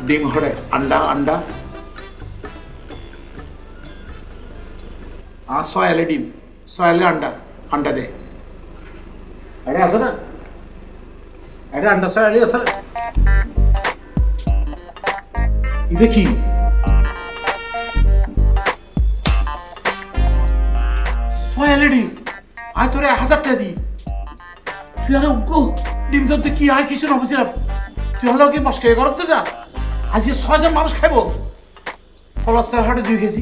ডিম হরে আন্ডা আন্ডা সয়ালে ডিম সয়ালে আন্ডা আন্ডা দে এটা আছে না এটা আন্ডা সয়ালে আছে দেখি সয়ালে ডিম আয় তোরে 1000 টাকা দি তুই আরে উগ্গো ডিম ধরতে কি হয় কিছু না বুঝলাম তুই হলো কি মস্কাই করতে না আজ 6জন মানুষ খাইব ফলাসার হাটে 2 কেজি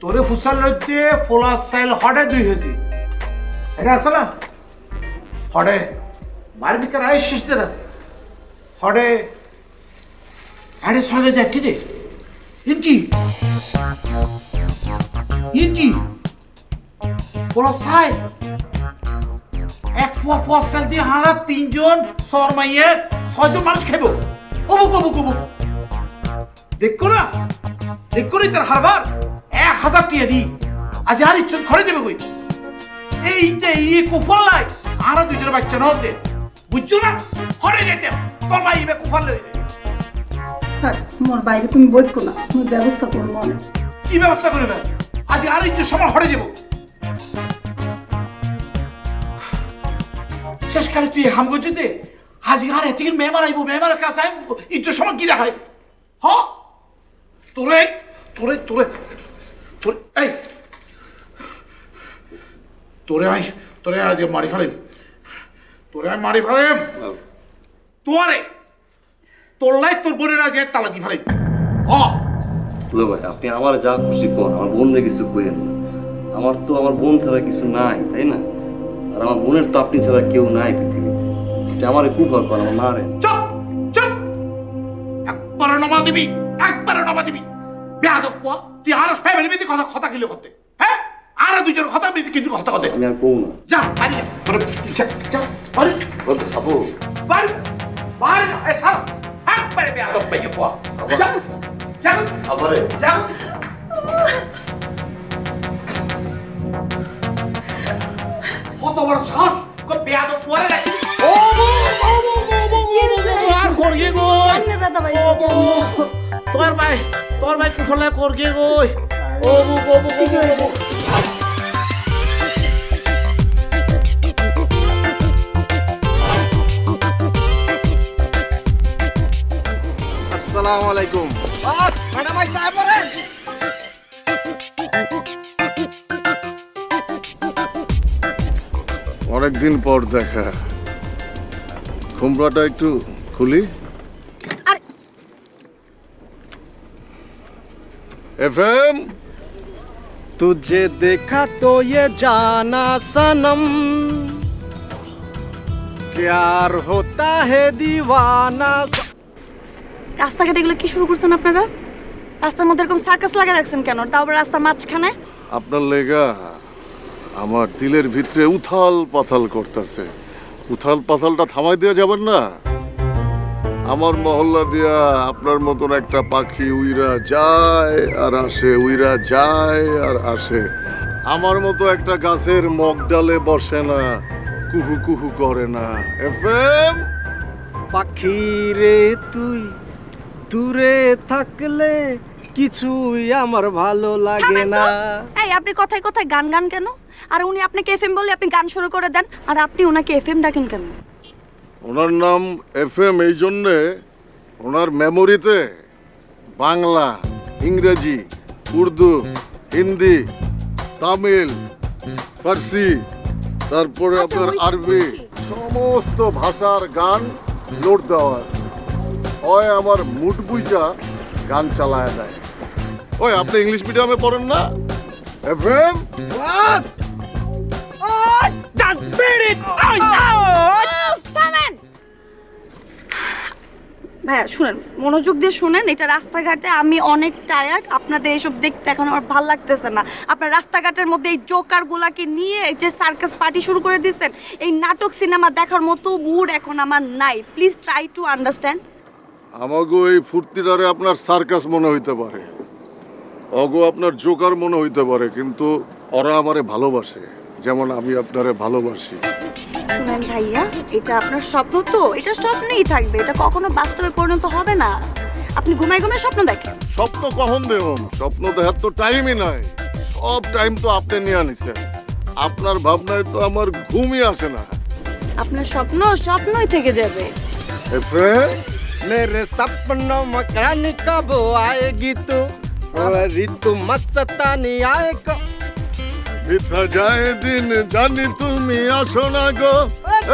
তোরে ফুসাল লইতে ফলাসাইল হাটে 2 কেজি এটা আছে না হড়ে বারবিকার আয় শিশতে না হড়ে আরে 6 কেজি একটি দে ইনকি ফলাসাইল এক ফসল দিয়ে হারা 3 জন শর্মাইয়ে 6 জন মানুষ খাইব ওবো দেখো না তার হারবার 1000 টাকা দি আজ আর ইচ্ছুক খড়ে দেবে কই এইটা কুফল লাই আর 2 জনের বাচ্চা না হতে বুঝছো না খড়ে যেতে তোর ভাই ইবে কুফল লইবে মোর বাইরে তুমি বলছো না তুমি ব্যবস্থা করো মনে কি ব্যবস্থা করবে আজ আর ইচ্ছুক সময় খড়ে যাব শেষকালে তুই হাম করছিতে হাজি আর এত মেহমান আইব মেহমানের কাছে আইব ইজ্জত সময় কি দেখায় হ তোরে এই তোরে আজ মারি ফেলেন তোর লাই তোর বোনের আজ তালাকি ফেলেন হ ভাই আপনি আমার যা খুশি কর আমার বোনরে কিছু কইেন না আমার তো আমার বোন ছাড়া কিছু নাই তাই না আর আমার বোনের তো আপনি ছাড়া কেউ নাই পৃথিবীতে আমার খুব ভয় করে আমার মারে চুপ একবার নমা দিবি বেয়াদব কোয়া তুই আর ফ্যামিলি মিতে কথা কিলো করতে হ্যাঁ আর 2 জন কথা কিন্তু কথা কথা আমি আর কও না যা বাড়ি যা বাড়ি আপু বাড়ি এ সারা একবারে বেয়াদব পাইয়ে কোয়া যা আবারে যা কত বড় সাহস কো বেয়াদব ফুয়ারে রাখি আর করগে গই তোর ভাই কুফলে করগে গই আসসালামু আলাইকুম বস ম্যাডাম আই সাহেব পড়েন অনেকদিন পর দেখা খুমরাটা একটু খুলি एफएम तुझे देखा तो ये जाना सनम प्यार होता है दीवाना রাস্তাঘাটে এগুলো কি শুরু করছেন আপনারা রাস্তার মধ্যে এরকম সার্কাস লাগা রাখছেন কেন তাও আবার রাস্তার মাঝখানে আপনার লেগা আমার দিলের ভিতরে উথাল পাথাল করতেছে উথাল পাথালটা থামাই দেওয়া যাবে না আমার মহল্লা দিয়া আপনার মতন একটা পাখি উইরা যায় আর আসে, উইরা যায় আর আসে। আমার মতো একটা গাছের মগ ডালে বসে না, কুহু কুহু করে না। এফএম পাখি রে তুই দূরে থাকলে কিছুই আমার ভালো লাগে থামেন তো। না। এই আপনি কথায় কথায় গান গান কেন? আর উনি আপনাকে এফএম বলে আপনি গান শুরু করে দেন, আর আপনি ওনাকে এফএম ডাকেন কেন? ওনার নাম এফএম এই জন্যে ওনার মেমোরিতে বাংলা, ইংরেজি, উর্দু, হিন্দি, তামিল, ফার্সি, তারপরে আচ্ছা, আপনার ওই আরবি বুঝছি। সমস্ত ভাষার গান লোড দেওয়া আছে। ওই আমার মুড বুঝা গান চালায় দেয়। ওই আপনি ইংলিশ মিডিয়ামে পড়েন না? এফএম থামেন। ভাইয়া শুনেন, মনোযোগ দিয়ে শুনেন। এটা রাস্তাঘাটে আমি অনেক টায়ার্ড, আপনাদের এসব দেখতে এখন আমার ভালো লাগতেছে না। আপনার রাস্তাঘাটের মধ্যে এই জোকারগুলাকে নিয়ে এই যে সার্কাস পার্টি শুরু করে দিয়েছেন, এই নাটক সিনেমা দেখার মতো মুড এখন আমার নাই। Please try to understand. আমাগো এই ফুর্তিটারে আপনার সার্কাস মনে হইতে পারে, অগো আপনার জোকার মনে হইতে পারে, কিন্তু ওরা আমারে ভালোবাসে যেমন আমি আপনারে ভালোবাসি। শুনেন ভাইয়া, এটা আপনার স্বপ্ন, তো এটা স্বপ্নই থাকবে, এটা কখনো বাস্তবে পরিণত হবে না। আপনি ঘুমায় ঘুমায় স্বপ্ন দেখেন। স্বপ্ন কখন দেহম? স্বপ্ন দেখার তো টাইমই নাই। সব টাইম তো আপনি নিয়ে আনিছেন। আপনার ভাবনায় তো আমার ঘুমই আসে না। আপনার স্বপ্ন স্বপ্নই থেকে যাবে। এফএম मेरे सपनों में रानी कब आएगी तू ঋতু মস্তানি আয় বিথা যায় দিন জানি তুমি আসো না গো,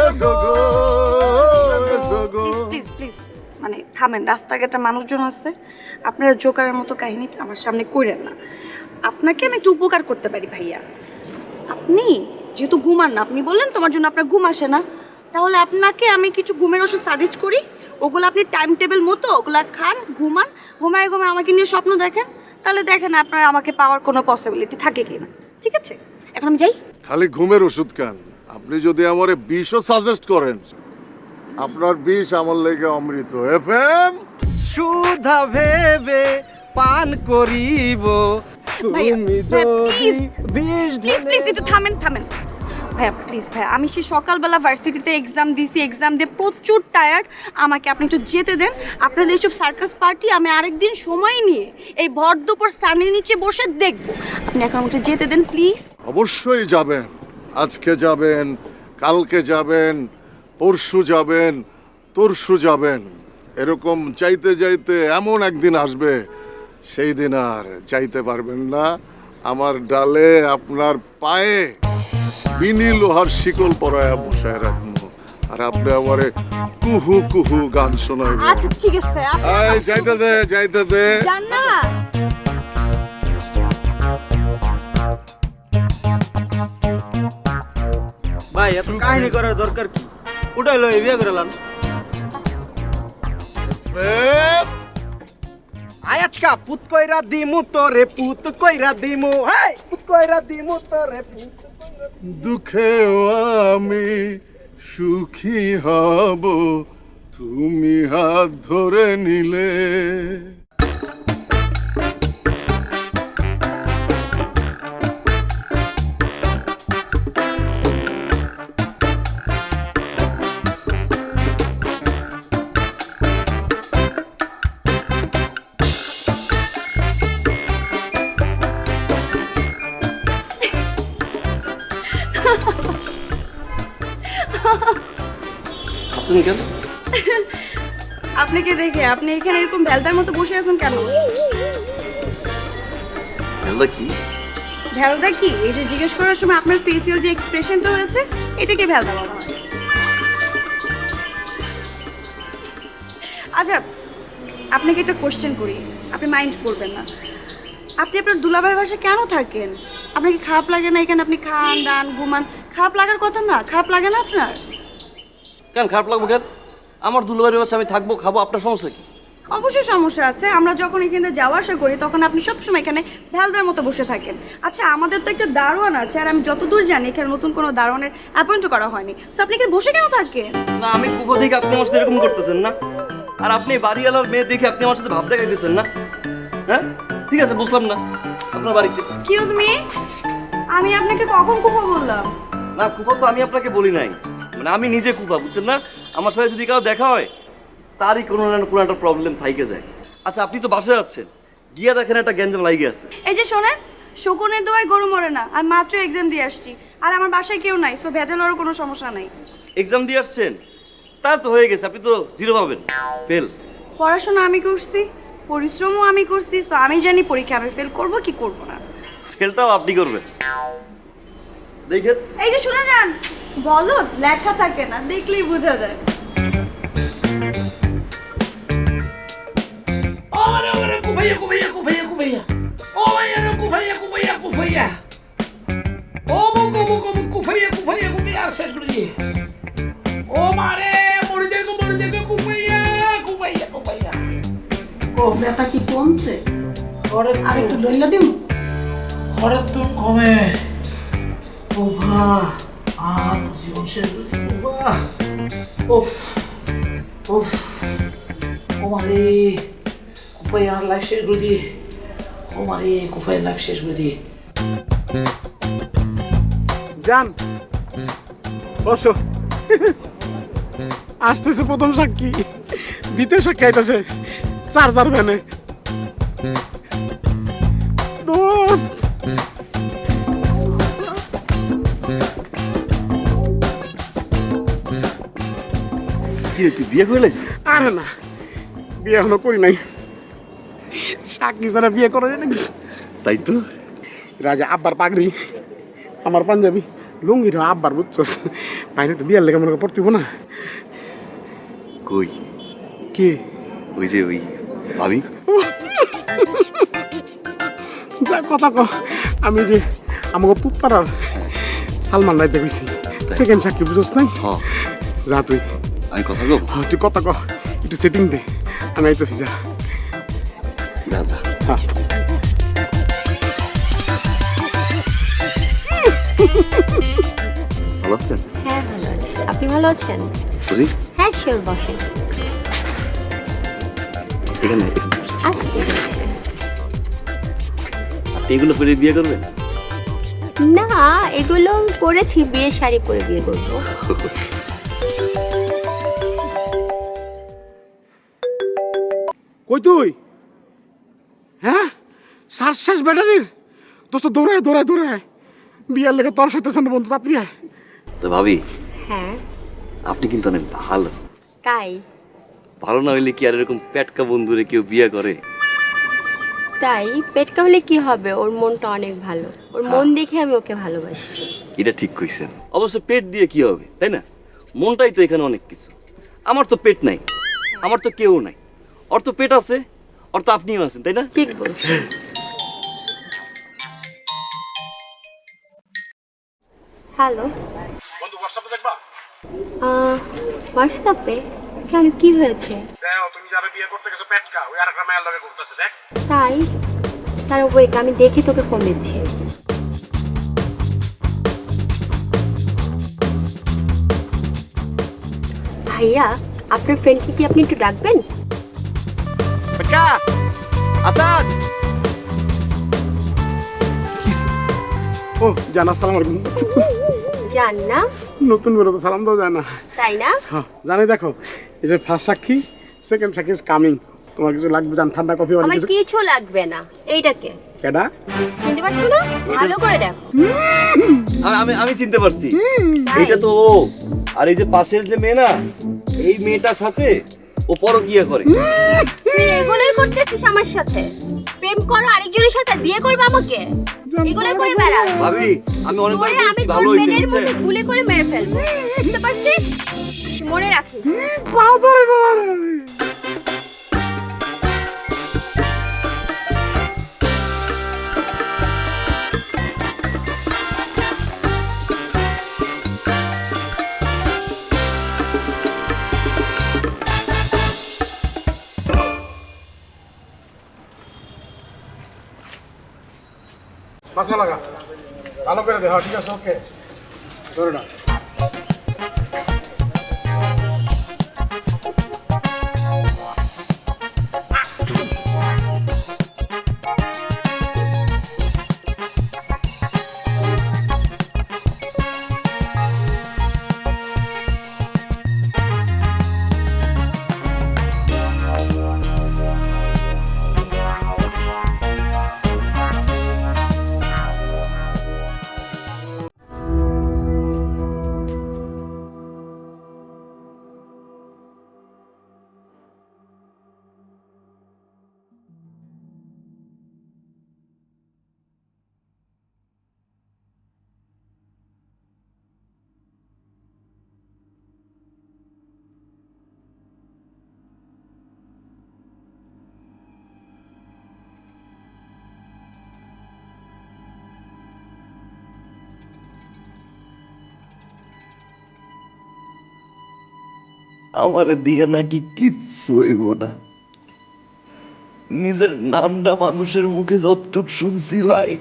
এসো গো, এসো গো। প্লিজ প্লিজ মানে থামেন। রাস্তাঘাটে মানুষজন আছে, আপনারা জোকারের মতো কাহিনী আমার সামনে কইরেন না। আপনাকে আমি একটু উপকার করতে পারি ভাইয়া। আপনি যেহেতু ঘুমান না, আপনি বললেন তোমার জন্য আপনার ঘুম আসে না, তাহলে আপনাকে আমি কিছু ঘুমের ওষুধ সাজেস্ট করি। ওগুলো আপনি টাইম টেবিল মতো ওগুলা খান, ঘুমান, ঘুমায় ঘুমায় আমাকে নিয়ে স্বপ্ন দেখেন, তাহলে দেখেন আপনার আমাকে পাওয়ার কোনো পসিবিলিটি থাকে কি না। ঠিক আছে, এখন আমি যাই। খালি ঘুমের ওষুধ খান? আপনি যদি আমারে বিষও সাজেস্ট করেন, আপনার বিষ আমার লেগে অমৃত। এফএম সুধা ভেবে পান করিব ভাইয়া, তুমি ভাইয়া, যদি please, বিষ প্লিজ প্লিজ একটু থামেন থামেন। ভাইয়া প্লিজ ভাইয়া, আমি সে সকালবেলা ভার্সিটিতে এক্সাম দিয়েছি, এক্সাম দিয়ে প্রচুর টায়ার্ড, আমাকে আপনি একটু যেতে দেন। আপনাদের এইসব সার্কাস পার্টি আমি আরেকদিন সময় নিয়ে এই ভর দুপুর সানির নিচে বসে দেখবো। আপনি এখন আমাকে যেতে দেন প্লিজ। অবশ্যই যাবেন। আজকে যাবেন, কালকে যাবেন, পরশু যাবেন, তরশু যাবেন। এরকম চাইতে চাইতে এমন একদিন আসবে, সেই দিন আর চাইতে পারবেন না। আমার ডালে আপনার পায়ে বিনি লোহার শিকল পরায়া বসায় রাখবো, আর আপনি আমারে কুহু কুহু গান শোনাইবেন। আচ্ছা ঠিক আছে, আপনি এই যাইতে দে, যাইতে দে। যান না। ভাই এত কাহিনী করার দরকার কি? উঠাইলো এই বিয়ে করে লান ফের আয়াজকা পুত কইরা দিমু তোরে পুত কইরা দিমু হেই পুত কইরা দিমু তোরে পুত দুঃখেও আমি সুখী হব তুমি হাত ধরে নিলে। আসেন কেন? আপনাকে দেখে আপনি এখানে এরকম ভেলদার মতো বসে আছেন কেন? ভেলদা কি? ভেলদা কি? এই যে জিজ্ঞেস করার সময় আপনার ফেসিয়াল যে এক্সপ্রেশনটা হয়েছে, এটাকে ভেলদা বলা হয়। আচ্ছা, আপনাকে একটা কোশ্চেন করি, আপনি মাইন্ড করবেন না। আপনি আপনার দুলাভাইয়ের বাসায় কেন থাকেন? আপনার কি খারাপ লাগে না এখানে আপনি খান দান ঘুমান? খারাপ লাগার কথা না, খারাপ লাগে না আপনার? কেন খারাপ লাগবে কেন? আমার দুলাভাইয়ের বাসায় আমি থাকবো, খাবো, আপনার সমস্যা কি? অবশ্যই সমস্যা আছে। আমরা যখন এখানে যাওয়া আসা করি তখন আপনি সবসময় এখানে ভেলদার মতো বসে থাকেন। আচ্ছা, আমাদের তো একটা দারোয়ান আছে, আর আমি যতদূর জানি এখানে নতুন কোনো দারোয়ানের অ্যাপয়েন্ট করা হয়নি, তো আপনি এখানে বসে কেন থাকেন? না, আমি কুফা থেকে আপনি আমার সাথে এরকম করতেছেন না। আর আপনি বাড়িওয়ালার মেয়ে দেখে আপনি আমার সাথে ভাব দেখাইতেছেন না? হ্যাঁ, ঠিক আছে, বুঝলাম না আপনার বাড়িতে। এক্সকিউজ মি, আমি আপনাকে কখন কুপা বললাম? না, কুপা তো আমি আপনাকে বলি নাই, মানে আমি নিজে কুপা, বুঝছেন না? আমার সাথে যদি কারো দেখা হয় তারই কোনো না কোনো একটা প্রবলেম থাইকে যায়। আচ্ছা, আপনি তো বাসায় যাচ্ছেন, গিয়া দেখেন একটা গ্যাঞ্জাম লাগিয়ে আছে। এই যে শোনেন, শকুনের দোয়ায় গরু মরে না। আমি মাত্র এক্সাম দিয়ে আসছি, আর আমার বাসায় কেউ নাই, সো ভেজালেরও কোনো সমস্যা নাই। এক্সাম দিয়ে আসছেন, তা তো হয়ে গেছে, আপনি তো 0 পাবেন, ফেল। পড়াশোনা আমি করছি, পরিশ্রমও আমি করছি, সো আমি জানি পরীক্ষা আমি ফেল করব কি করব না। ফেলটাও আপনি করবেন, দেখেন। এই যে শুনে যান, বলো লেখা থাকে না, দেখলেই বোঝা যায়। ওরে কুফাইয়া কুফাইয়া কুফাইয়া কুফাইয়া, ও ভাইয়া রে কুফাইয়া কুফাইয়া কুফাইয়া, ও মুখ কুফাইয়া কুফাইয়া কুফাইয়া আর শেষ করে দিয়ে, ও মারে মরে যাবে কুফাইয়া কুফাইয়া কুফাইয়া। ও ব্যথা কি কমছে? ঘরে আর একটু ডইলা দিম? ঘরের তুম কমে ওভা, আর জীবন শেষ করে দিয়ে, ওভা, ওফ ওফ, ও মারে কুফাইয়া আর লাইফ শেষ করে দিয়ে, ও মারে কুফাইয়া লাইফ শেষ করে দিয়ে। জান বসো। আসতেছে প্রথম সাক্ষী, দ্বিতীয় সাক্ষী আইতেছে চার্জার ভ্যানে। দোস্ত কি রে, তুই বিয়ে করে লাইছিস? আরে না, বিয়ে এখনো করি নাই। সাক্ষী ছাড়া বিয়ে করা যায় নাকি? তাই তো। রাজা আব্বার পাগড়ি, আমার পাঞ্জাবি, লুঙ্গি রে আব্বার, বুঝছস? পাইনি তো বিয়ের লেগে মনে করে পড়তিব না। কই? কে? ওই যে ওই ভাবি। যা কথা কো, আমি যে আমাকে পুপাড়ার সালমান রাইতে কইছি সেকেন্ড সাক্ষী, বুঝছস নাই? হ্যাঁ, যা তুই। আমি কথা কব। হ্যাঁ তুই কথা কো, একটু সেটিং দে, আমি আইতেছি। যা যা যা। হ্যাঁ। ভালো আছেন? হ্যাঁ ভালো আছি, আপনি ভালো আছেন? বুঝি হ্যাঁ শিওর, বসেন। এখানে আচ্ছা ঠিক আছে। আপনি এগুলো পরে বিয়ে করবেন? না, এগুলো পরেছি, বিয়ে শাড়ি পরে বিয়ে করবো। কই তুই? হ্যাঁ, সার শেষ ব্যাটারির দোস্ত, দৌড়ায় দৌড়ায় দৌড়ায়, বিয়ার লেগে তর সইতেছেন বন্ধু, তাড়াতাড়ি আয়। তো ভাবি, হ্যাঁ আপনি কিন্তু অনেক ভালো। তাই? ভালো না হইলে কি আর এরকম পেটকা বন্ধুরে কেউ বিয়ে করে? তাই পেটকা হলে কি হবে, ওর মনটা অনেক ভালো, ওর মন দেখে আমি ওকে ভালোবাসি। এটা ঠিক কইছেন। অবশ্য পেট দিয়ে কি হবে, তাই না? মনটাই তো এখানে অনেক কিছু। আমার তো পেট নাই, আমার তো কেউ নাই। ওর তো পেট আছে, ওর তো আপনিও আছেন, তাই না? ঠিক বলছি। হ্যালো, বন্ধু হোয়াটসঅ্যাপে দেখবা? হোয়াটসঅ্যাপে কেন, কি হয়েছে? দেখো তুমি যারা বিয়ে করতে গেছো পেটকা, ওই আরেকটা মেয়ের লগে করতেছে, দেখ। তাই? তার ওয়েট, আমি দেখি তোকে ফোন দিচ্ছি। ভাইয়া, আপনার ফ্রেন্ডকে কি আপনি একটু ডাকবেন? পেটকা, আসাদ। ও জান, আসসালামু আলাইকুম। জান না? নতুন বেরো তো সালাম দাও যায় না। তাই না? হ্যাঁ জানি। দেখো এটা ফার্স্ট সাক্ষী, সেকেন্ড সাক্ষী ইজ কামিং। তোমার কিছু লাগবে জান? ঠান্ডা কফি আমার কিছু? কিছু লাগবে না। এইটাকে কেডা? চিনতে পারছো না? ভালো করে দেখো। আমি আমি চিনতে পারছি, এইটা তো ও। আর এই যে পাশের যে মেয়ে না, এই মেয়েটার সাথে ও পরকিয়া করে। তুই এগুলোই করতেছিস আমার সাথে? প্রেম করো আরেকজনের সাথে, বিয়ে করবে আমাকে? এগুলো করে বেড়া। ভাবি, আমি অনেকবার তোরে আমি বলছি তোর ভালো হইতে, মেয়ের বুঝছেন? মধ্যে গুলি করে মেরে ফেলবো, বুঝতে পারছিস? মনে রাখিস। পাও ধরে তোমার। মাথা লাগা, ভালো করে দে। হ্যাঁ ঠিক আছে, ওকে ধরে না। আমার দিয়ে নাকি কিচ্ছু হইব না। নিজের নামটা মানুষের মুখে যতটুক শুনছি ভাই,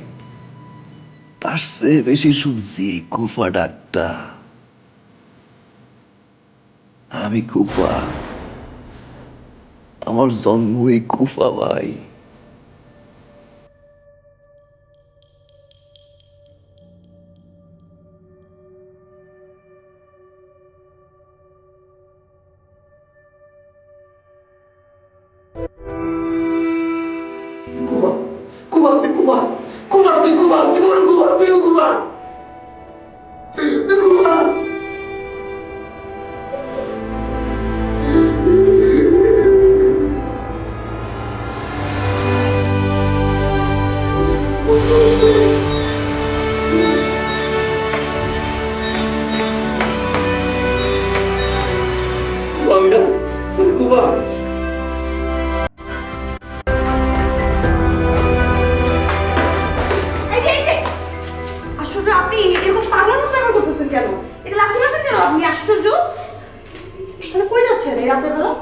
তার চেয়ে বেশি শুনছি এই কুফা ডাকটা। আমি কুফা, আমার জন্মই কুফা ভাই। আশ্চর্য, আপনি এরকম পাগলার মতো ব্যবহার করতেছেন কেন? এটা লাগতে পারছেন কেন আপনি? আশ্চর্য, মানে কই যাচ্ছেন এই রাতের বেলা?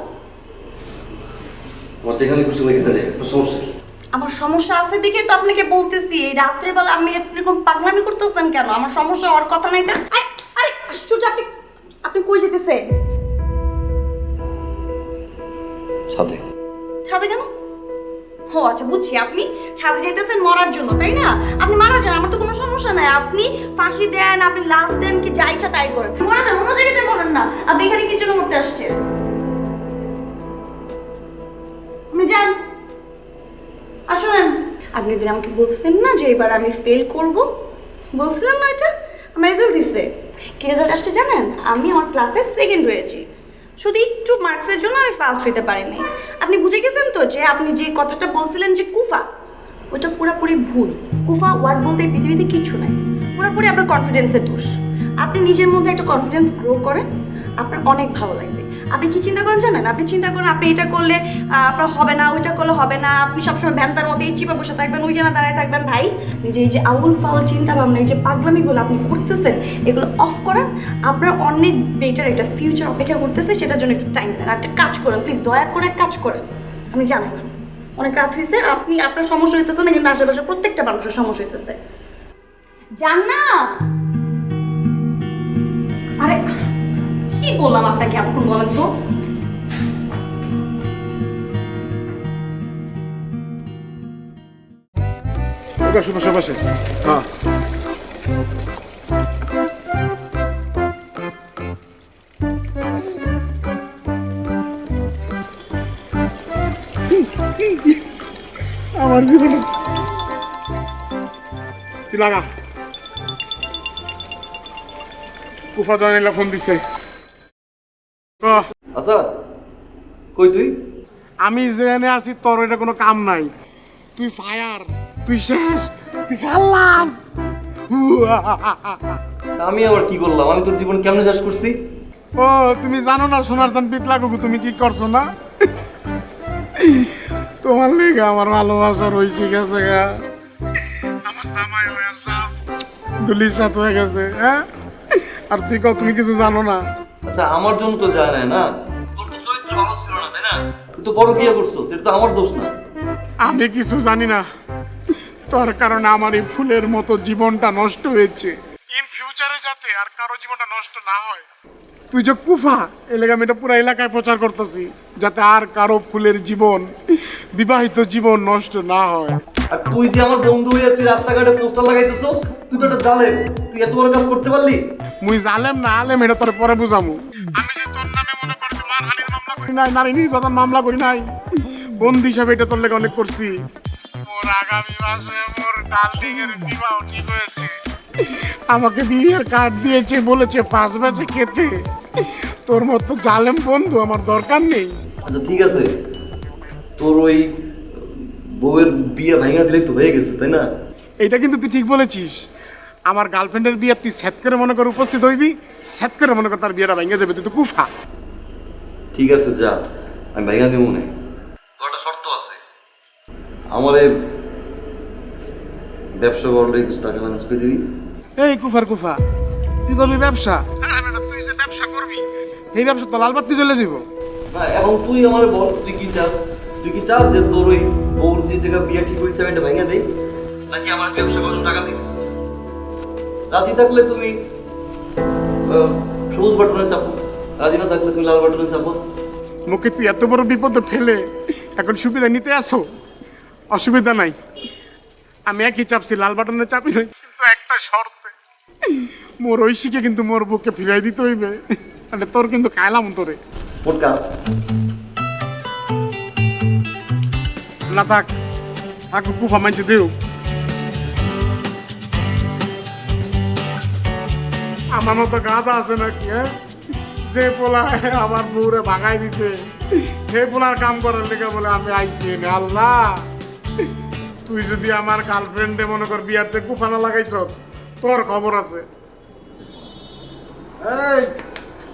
আমার যেখানে খুশি ওইখানে যাই, আপনার সমস্যা কি? আমার সমস্যা আছে দেখে তো আপনাকে বলতেছি, এই রাত্রে বেলা আপনি এরকম পাগলামি করতেছেন কেন? আমার সমস্যা হওয়ার কথা না এটা। আরে আশ্চর্য, আপনি আপনি কই যেতেছেন? সাথে ছাদে কেন? ও আচ্ছা, বুঝছি, আপনি ছাদে যেতেছেন মরার জন্য, তাই না? আপনি মারা যান, আমার তো কোনো সমস্যা নাই। আপনি ফাঁসি দেন, আপনি লাভ দেন, কি যা ইচ্ছা তাই করেন, মরা যান, অন্য জায়গায় মরেন না। আপনি এখানে কি জন্য মরতে আসছেন? আপনি যান। আর শোনেন, আপনি দিন আমাকে বলছেন না যে এবার আমি ফেল করব, বলছিলেন না এটা? আমার রেজাল্ট দিচ্ছে। কি রেজাল্ট আসছে জানেন? আমি আমার ক্লাসে সেকেন্ড হয়েছি, শুধু একটু মার্কসের জন্য আমি ফার্স্ট হইতে পারিনি। আপনি বুঝে গেছেন তো যে আপনি যে কথাটা বলছিলেন যে কুফা, ওটা পুরোপুরি ভুল। কুফা ওয়ার্ড বলতে এই পৃথিবীতে কিছু নাই, পুরোপুরি আপনার কনফিডেন্সের দোষ। আপনি নিজের মধ্যে একটা কনফিডেন্স গ্রো করেন, আপনার অনেক ভালো লাগবে। আপনি কি চিন্তা করেন জানেন? আপনি চিন্তা করেন আপনি এটা করলে আপনার হবে না, ওইটা করলে হবে না, আপনি সবসময় ভ্যানতার মতো এই চিপে বসে থাকবেন, ওইখানে দাঁড়ায় থাকবেন। ভাই, নিজে এই যে আউল ফাউল চিন্তা ভাবনা, এই যে পাগলামিগুলো আপনি করতেছেন, এগুলো অফ করেন। আপনার অনেক বেটার একটা ফিউচার অপেক্ষা করতেছে, সেটার জন্য একটু টাইম দেন। একটা কাজ করেন প্লিজ, দয়া করে কাজ করেন। আপনি জানেন অনেক রাত হয়েছে, আপনি আপনার সমস্যা হইতেছে না, কিন্তু আশেপাশে প্রত্যেকটা মানুষের সমস্যা হইতেছে। জান না। আরে কি বললাম আপনাকে এতক্ষণ, বলেন তো? বসে বসে। হ্যাঁ, আমার জীবনে তুই লাগা। কুফা জানিলা ফোন দিছে। আচ্ছা, কই তুই? আমি জেনে আছি, তোর এটা কোনো কাম নাই। তুই ফায়ার, তুই শেষ, তুই খাল্লাস। আমি আবার কি করলাম? আমি তোর জীবন কেমনে শেষ করছি? ও, তুমি জানো না সোনার চান পিতলা কুকু তুমি কি করছো না? তোমার লেগে আমার ভালোবাসা রয়েছে গেছে গা। আমার জামাই হয়ে সাপ দুলির সাথে হয়ে গেছে। হ্যাঁ, আর তুই কও তুমি কিছু জানো না? আচ্ছা, আমার জন্য তো যায় না। তোর তো চরিত্র ভালো ছিল না, তাই না? তুই তো বড় বিয়ে করছো, সেটা তো আমার দোষ না। আমি কিছু জানি না, তোর কারণে আমার এই ফুলের মতো জীবনটা নষ্ট হয়েছে। ইন ফিউচারে যাতে আর কারো জীবনটা নষ্ট না হয়, তুই যে কুফা এলাকা আমি এটা পুরো এলাকায় প্রচার করতেছি, যাতে আর কারো ফুলের জীবন, বিবাহিত জীবন নষ্ট না হয়। আর তুই যে আমার বন্ধু হয়ে তুই রাস্তাঘাটে পোস্টার লাগাইতেছস, তুই তো একটা জালেম। তুই এত বড় কাজ করতে পারলি? মুই জালেম না আলেম এটা তোর পরে বুঝামু। আমি যে তোর নামে মনে করবি মানহানির মামলা করি নাই, নারী নির্যাতন মামলা করি নাই, বন্ধু হিসাবে এটা তোর লেগে অনেক করছি। মোর আগামী মাসে মোর ডার্লিং এর বিবাহ ঠিক হয়েছে। আমাকে বিয়ের কার্ড দিয়েছে, বলেছে 5 ব্যাচে খেতে। তোর মতো জালেম বন্ধু আমার দরকার নেই। আচ্ছা ঠিক আছে, তোর ওই বউয়ের বিয়ে ভাঙা দিলে তো হয়ে গেছে, তাই না? এইটা কিন্তু তুই ঠিক বলেছিস। আমার গার্লফ্রেন্ডের বিয়ে তুই সেট করে মনে কর উপস্থিত হইবি, সেট করে মনে কর তার বিয়েটা ভেঙে যাবে, তুই তো কুফা। ঠিক আছে, যা, আমি ভাঙা দিব না। তোর একটা শর্ত আছে, আমার এই ব্যবসা করলে কিছু টাকা ম্যানেজ করে দিবি। এই কুফার কুফা, তুই করবি ব্যবসা? আরে বেটা, তুই যে ব্যবসা করবি এই ব্যবসা তো লাল বাতি চলে যাব। না এখন তুই আমার বল, তুই কি চাস? তুই কি চাস যে তোর ওই বউর যে জায়গা বিয়ে ঠিক হয়েছে আমি এটা ভেঙে দেই, নাকি আমার ব্যবসা করার টাকা দিবি? রাজি থাকলে তুমি সবুজ বাটনে চাপো, রাজি না থাকলে তুমি লাল বাটনে চাপো। মুখে তুই এত বড় বিপদে ফেলে এখন সুবিধা নিতে আসো। অসুবিধা নাই, আমি একই চাপছি, লাল বাটনে চাপি নাই, কিন্তু একটা শর্তে, মোর ঐশীকে কিন্তু মোর বুকে ফিরাই দিতে হইবে, মানে তোর কিন্তু খাইলাম তোরে। ফোটকা না থাক থাক, কুফা মানছে দেও। আমার মতো গাধা আছে নাকি? হ্যাঁ, যে পোলা আমার বউরে ভাগাই দিছে, সে পোলার কাম করার লেগে বলে আমি আইছি না। আল্লাহ, তুই যদি আমার গার্লফ্রেন্ডে মনে কর বিয়াতে কুফানা লাগাইছ, তোর খবর আছে। এই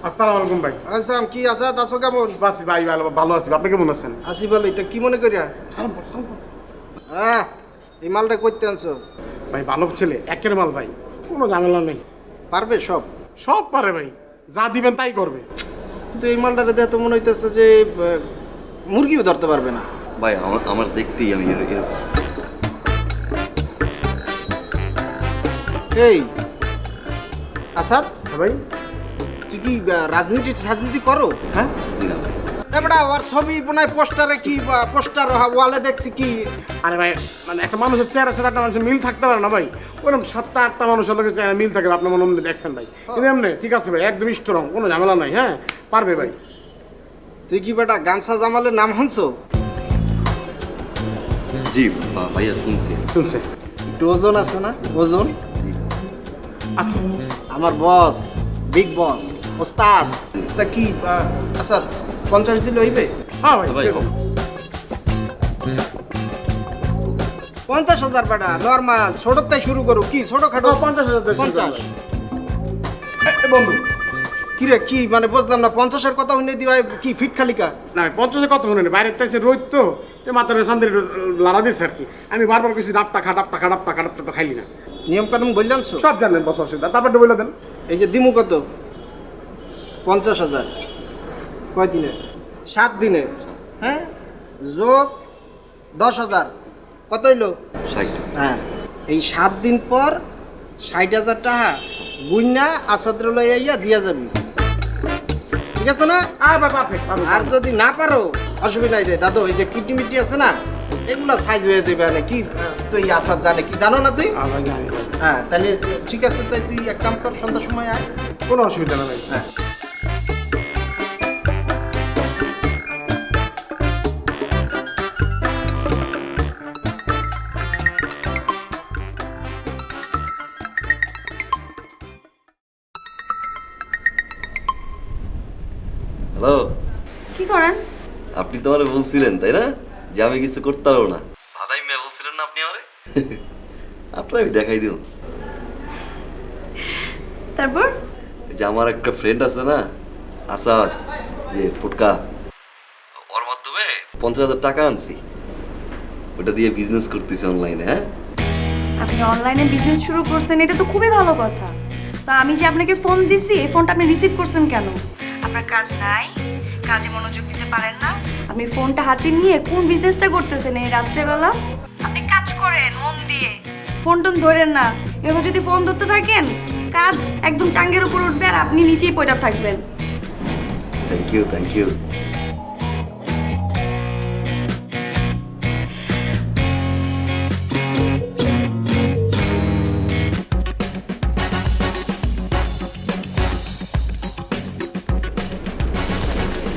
আসসালামু আলাইকুম ভাই। আনসাম কি আসাদ আছো কেমন? বাসি ভাই, ভালো ভালো আছি, আপনি কেমন আছেন? আসি ভালোই, তা কি মনে করিয়া? হ্যাঁ, এই মালটা করতে আনছো? ভাই ভালো ছেলে, একের মাল ভাই, কোনো ঝামেলা নেই, পারবে সব? সব পারে ভাই, যা দিবেন তাই করবে। কিন্তু এই মালটারে দেখে তো মনে হইতেছে যে মুরগিও ধরতে পারবে না। ভাই আমার দেখতেই আমি এরকম। এই আসাদ, হ্যাঁ ভাই। তুই কি রাজনীতি করো? হ্যাঁ, জি না ভাই। এবারে ওর ছবি বোনায় পোস্টারে কি পোস্টার ওয়ালে দেখছি কি? আরে ভাই, মানে একটা মানুষের চেহারার সাথে একটা মানুষের মিল থাকতে পারে না ভাই? ওরকম 7-8টা মানুষের লোকের চেহারা মিল থাকে, আপনার মনে মনে দেখছেন ভাই। কিন্তু এমনি ঠিক আছে ভাই, একদম স্ট্রং, কোনো ঝামেলা নাই। হ্যাঁ, পারবে ভাই। তুই কি বেটা গামছা জামালের নাম শুনছো? জি ভাইয়া শুনছি। শুনছে? একটু ওজন আছে না? ওজন আছে। আমার বস, বিগ বস, ওস্তাদ। তা কি আসাদ 50 দিলে হইবে? হ্যাঁ ভাই, ভাই 50,000 বেটা নর্মাল, ছোটর তাই শুরু করো। কি ছোট খাটো? 50,000 50। বন্ধু কি রে, কি মানে বুঝলাম না, 50-এর কথা হইনে দিও কি ফিট খালিকা? না 50 কত মনে নেই, বাইরের তাইছে রোদ তো, এই মাথার সামনে লাড়া দিচ্ছে আর কি। আমি বারবার কইছি ডাবটা খা, ডাবটা খা, ডাবটা খা, ডাবটা তো খাইলি না। নিয়ম কানুন বললাম তো? সব জানেন বস, অসুবিধা। তারপর বলে দেন। এই যে দিমু কত? 50,000 কয় দিনে? 7 দিনে। হ্যাঁ, যোগ 10,000 কত হইলো? 60। হ্যাঁ, এই 7 দিন পর 60,000 টাকা গুইনা আসাদ্র লইয়া দিয়া যাবি, ঠিক আছে না? আর যদি না পারো অসুবিধা নাই, দাদু এই যে কিডনি মিটি আছে না, এগুলা সাইজ হয়ে যাবে। মানে কি তুই আসাদ জানে কি জানো না তুই? হ্যাঁ, তাহলে ঠিক আছে, তাই তুই এক কাম কর, সন্ধ্যার সময় আয়। কোনো অসুবিধা না ভাই। হ্যাঁ, হ্যালো, কি করেন? আপনি তো আমারে বলছিলেন তাই না যে আমি কিছু করতে পারবো না? ভাদাই মেয়ে বলছিলেন না আপনি আমারে? আপনার আমি দেখাই দিও। তারপর? যে আমার একটা ফ্রেন্ড আছে না আসাদ, যে ফুটকা, ওর মাধ্যমে 50,000 টাকা আনছি, ওটা দিয়ে বিজনেস করতেছি অনলাইনে। হ্যাঁ, আপনি অনলাইনে বিজনেস শুরু করছেন, এটা তো খুবই ভালো কথা। তো আমি যে আপনাকে ফোন দিছি, এই ফোনটা আপনি রিসিভ করছেন কেন? আপনার কাজ নাই, কাজে মনোযোগ দিতে পারেন না, আপনি ফোনটা হাতে নিয়ে কোন বিজনেসটা করতেছেন এই রাত্রেবেলা? আপনি কাজ করেন মন দিয়ে, ফোন টোন ধরেন না। এবার যদি ফোন ধরতে থাকেন, কাজ একদম চাঙ্গের উপর উঠবে আর আপনি নিচেই পড়ে থাকবেন। Thank you, thank you.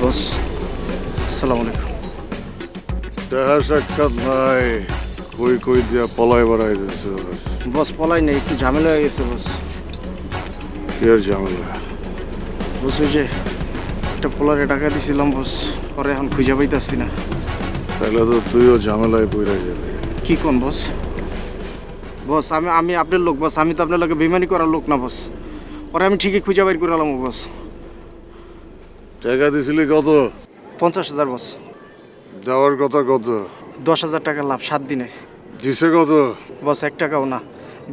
Boss আসসালামু আলাইকুম। দেখা সাক্ষাৎ নাই, কই কই দিয়া পলাই বেড়াই দিয়েছে। বস পলাই নেই, একটু ঝামেলা হয়ে গেছে বস। কি আর ঝামেলা? বস ওই যে একটা পোলারে টাকা দিছিলাম বস, পরে এখন খুঁজে পাইতেছি না। তাহলে তো তুইও ঝামেলায় পড়ে যাবি। কি কোন বস? বস আমি আমি আপনার লোক বস, আমি তো আপনার লোকে বেমানি করার লোক না বস। পরে আমি ঠিকই খুঁজে বাইর করে এলাম বস। টাকা দিছিলি কত? 50,000 বস। দেওয়ার কথা কত? 10,000 টাকা লাভ 7 দিনে। দিছে কত? বস 1 টাকাও না,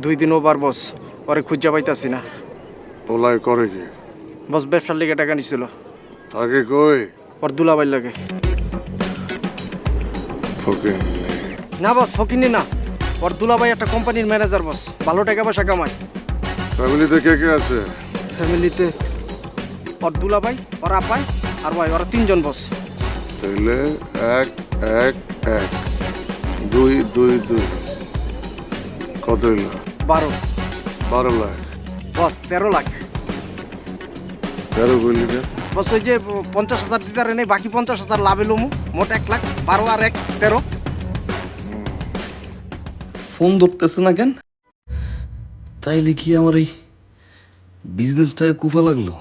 2 দিন ওভার বস, পরে খুঁজে পাইতাছি না। পোলাই করে কি? বস ব্যবসার লেগে টাকা নিছিল, থাকে কই? ওর দুলাভাই লাগে। ফকির না বস, ফকিনি না, ওর দুলাভাই একটা কোম্পানির ম্যানেজার বস, ভালো টাকা পয়সা কামায়। ফ্যামিলিতে কে কে আছে? ফ্যামিলিতে ওর দুলাভাই, ওর আপাই আর ভাই, ওরা 3 জন বস। তাইলে 1 1 1 2 2 2 কত হইল? 12 লাখ। বস 13 লাখ। 13 কইলি না? বস ওই যে 50,000 দিতে নেই, বাকি 50,000 লাভ এলো মোট 1 লাখ। 12 আর 1 13। ফোন ধরতেছে না কেন? তাইলে কি আমার এই বিজনেসটায় কুফা লাগলো?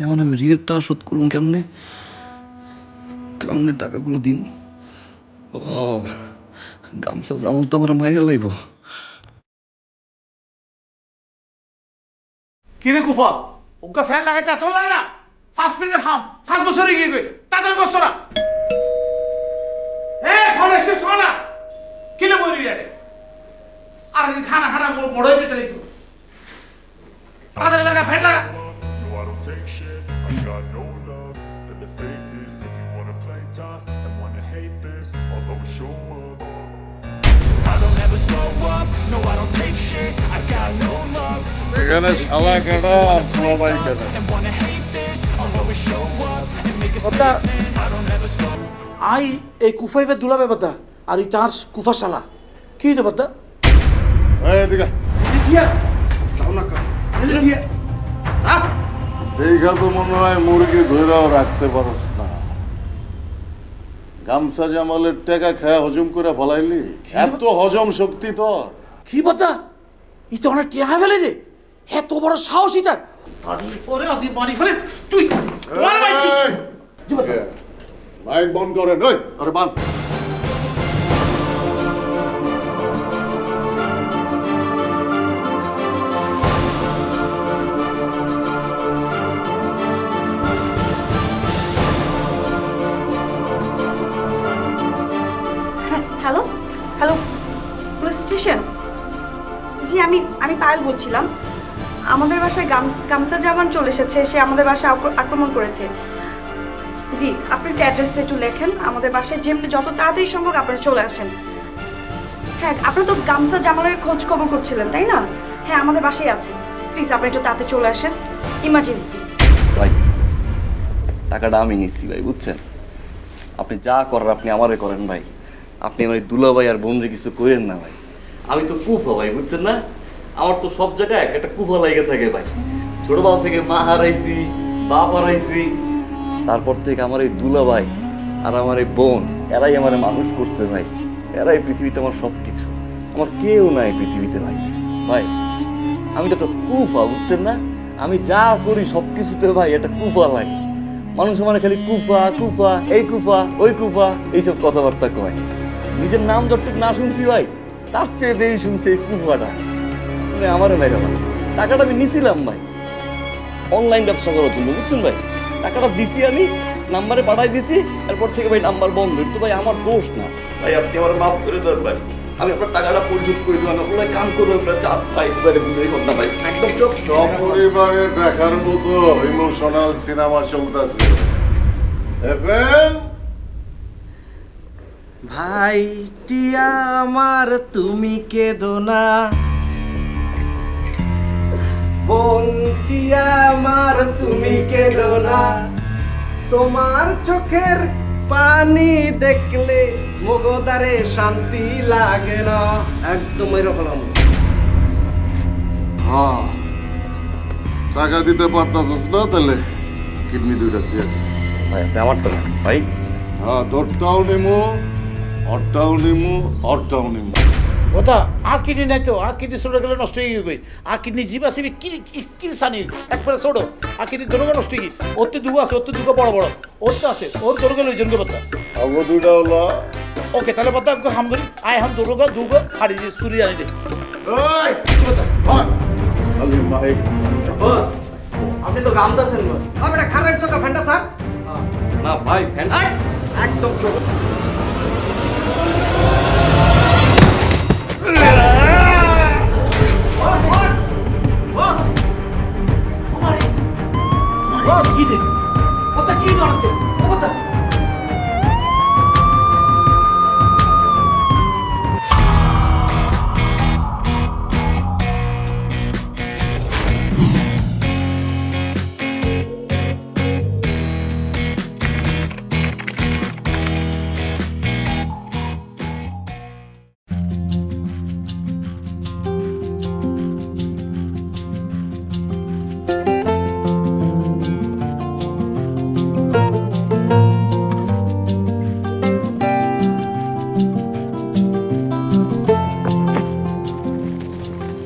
এখন আমি ঋণেরটা শোধ করুন কেমনে? কেমনে টাকাগুলো দিন? ও গামছা জামল তো আমার মাইরে লাইব। কিরে কুফা ওকে ফ্যান লাগাইতে এত লাগে না? 5 মিনিট খাম 5 বছরে গিয়ে গই তাদের করছো না? ফোন এসে শোনা কিলে বইরি আরে আর খানা খানা বড় হয়ে চলে গেল তাদের লাগা ফ্যান লাগা। No, I don't take shit. I got no love for the fakeness. If you wanna play tough and wanna hate this, I'll always show up. I don't ever slow up. No, I don't take shit. I got no love এখানে শালা কেডা আর দুলাভাই কেডা? and wanna hate this. I'll always show up and make a Bata. statement. I don't ever slow I এই কুফাইবে দুলাবে বাদা আর এই তার কুফা শালা কি হইতো বাদা? এই এদিকে দেখিয়া যাও না কা দেখিয়া দেখা তো মনে হয় মুরগি ধইরাও রাখতে পারস না। গামছা জামালের টাকা খায়া হজম করে ফলাইলি? এত হজম শক্তি তোর? কি বাদা ই তো অনেক টিয়া ফেলে দে এত বড় সাহসী তার বাড়ি পরে আজি বাড়ি ফেলে তুই মার ভাই লাইট বন্ধ করেন। ওই আরে বান। Hello hello, police station? জি আমি পায়েল বলছিলাম। আমাদের বাসায় গামছা জামান চলে এসেছে, সে আমাদের বাসায় আক্রমণ করেছে। জি আপনি অ্যাড্রেসটা একটু লেখেন, আমাদের বাসায় যেমনি যত তাড়াতাড়ি সম্ভব আপনারা চলে আসেন। হ্যাঁ আপনারা তো গামছা জামালের খোঁজ খবর করছিলেন তাই না? হ্যাঁ আমাদের বাসায় আছে, প্লিজ আপনি একটু তাড়াতাড়ি চলে আসেন, ইমার্জেন্সি। ভাই টাকাটা আমি নিচ্ছি ভাই, বুঝছেন? আপনি যা করার আপনি আমারে করেন ভাই। আপনি আমার দুলা ভাই আর বোনরে কিছু করেন না ভাই। আমি তো কুফা ভাই, বুঝছেন না? আমার তো সব জায়গায় একটা কুফা লাগে থাকে ভাই। ছোটবেলা থেকে মা হারাইছি, বাপ হারাইছি, তারপর থেকে আমার এই দুলা ভাই আর আমার এই বোন এরাই আমার মানুষ করছে ভাই। এরাই পৃথিবীতে আমার সব কিছু, আমার কেউ নাই পৃথিবীতে ভাই। ভাই আমি তো একটা কুফা, বুঝছেন না? আমি যা করি সব কিছুতে ভাই একটা কুফা লাগে। মানুষ মানে খালি কুফা কুফা, এই কুফা ওই কুফা এইসব কথাবার্তা কয়। নিজের নাম যতটুকু না শুনছি ভাই, তার চেয়ে বেশি শুনছি এই কুফাটা। মানে আমারও মেরে ভাই টাকাটা আমি নিছিলাম ভাই অনলাইন ব্যবসা করার জন্য, বুঝছেন ভাই? টাকাটা দিছি আমি, নাম্বারে পাঠাই দিছি, তারপর থেকে ভাই নাম্বার বন্ধ। তো ভাই আমার দোষ না ভাই, আপনি আমার মাফ করে দেন ভাই। আমি আপনার টাকাটা পরিশোধ করে দেবো, আমি আপনার কাম করবো, আপনার চাপ ভাই বুঝেই হোক না ভাই, একদম চোখ। সব পরিবারে দেখার মতো ইমোশনাল সিনেমা চলতেছে। এফএম ভাই টিয়া আমার তুমি কেঁদো না, বোন টিয়া আমার তুমি কেঁদো না, তোমার চোখের পানি দেখলে মগদারে শান্তি লাগে না। একদম এরকম। হ্যাঁ টাকা দিতে পারতাছিস না, তাহলে কিডনি দুইটা দিয়ে দে। ভাই আপনি আমারটা না ভাই। হ্যাঁ তোরটাও নেমু, ওরটাও নেমু, ওরটাও নেমু। কথা আর কিডনি নাই তো, আর কিডনি ছোট গেলে নষ্ট হয়ে গই। আর কিডনি জিবা সিবি কি সানি একবারে ছোট, আর কিডনি দরগা নষ্ট হয়ে গই। ওর তো দুগো আছে, ওর তো দুগো বড় বড়, ওর তো আছে, ওর দরগা লই জনকে বাতা। আগো দুইটা হলো। ওকে তাহলে বাতা হাম করি আয় হাম দরগা দুগো হাড়ি দিয়ে সুরি আনি দে। এই হয় আলি মাইক বস আপনি তো গাম দাসেন বস। আমি এটা খারাপ চোখা ফেন্টা স্যার। না ভাই ফ্যান একদম চোখ। কি দে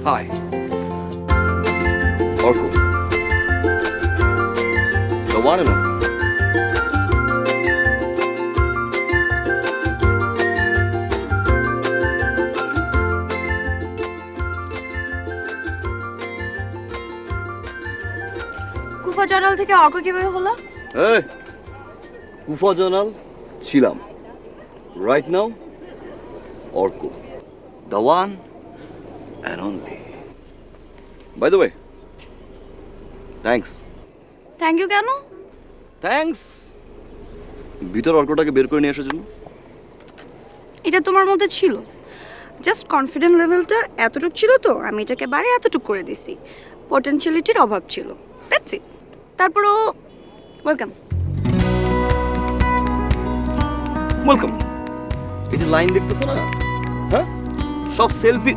hi Arko, the one and only. কুফা জানাল থেকে অর্ক কিভাবে হলো? এই কুফা জানাল ছিলাম, right now Arko, the one and only. By the way, thanks. Thank you কেন? থ্যাঙ্কস ভিতর অর্কটাকে বের করে নিয়ে আসার জন্য। এটা তোমার মধ্যে ছিল, জাস্ট কনফিডেন্ট লেভেলটা এতটুকু ছিল তো আমি এটাকে বাড়ি এতটুকু করে দিছি। পটেনশিয়ালিটির অভাব ছিল, দ্যাটস ইট। তারপরও ওয়েলকাম। ওয়েলকাম। এই যে লাইন দেখতেছো না, হ্যাঁ সব সেলফি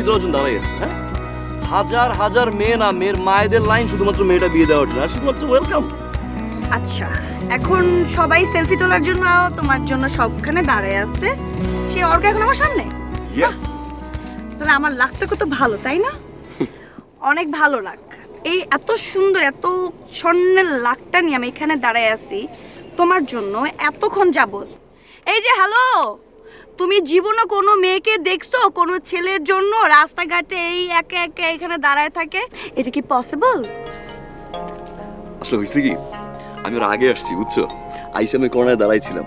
তোলার জন্য দাঁড়াই আছে। হ্যাঁ হাজার হাজার মেয়ে না, মেয়ের মায়েদের লাইন শুধুমাত্র মেয়েটা বিয়ে দেওয়ার জন্য, আর শুধুমাত্র ওয়েলকাম। আচ্ছা, এখন সবাই সেলফি তোলার জন্য তোমার জন্য সবখানে দাঁড়ায় আছে, সে অর্ক এখন আমার সামনে। ইয়েস। তাহলে আমার লাকটা কত ভালো, তাই না? অনেক ভালো লাক। এই এত সুন্দর এত স্বর্ণের লাকটা নিয়ে আমি এখানে দাঁড়ায় আছি তোমার জন্য এতক্ষণ যাবত। এই যে হ্যালো, তুমি জীবনে কোনো মেয়েকে দেখছো কোনো ছেলের জন্য রাস্তাঘাটে এই একে একে এখানে দাঁড়ায় থাকে? এটা কি পসিবল? আসলে হয়েছে কি, আমি ওর আগে আসছি বুঝছো, আইসা আমি কর্নারে দাঁড়াইছিলাম,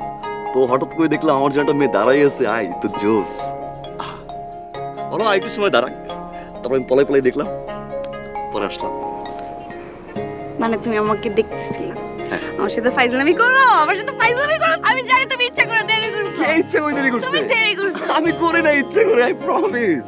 তো হঠাৎ করে দেখলাম আমার যে একটা মেয়ে দাঁড়াই আছে, আই তো জোস। বলো আর একটু সময় দাঁড়াক, তারপর আমি পলাই পলাই দেখলাম, পরে আসলাম। মানে তুমি আমাকে দেখতেছিলা, আমার সাথে ফাইজলামি করো, আমার সাথে ফাইজলামি করো। আমি জানি তুমি ইচ্ছা করে দেরি করছো। ইচ্ছে করে দেরি করছো? তুমি দেরি করছো। আমি করি না ইচ্ছে করে, আই প্রমিস।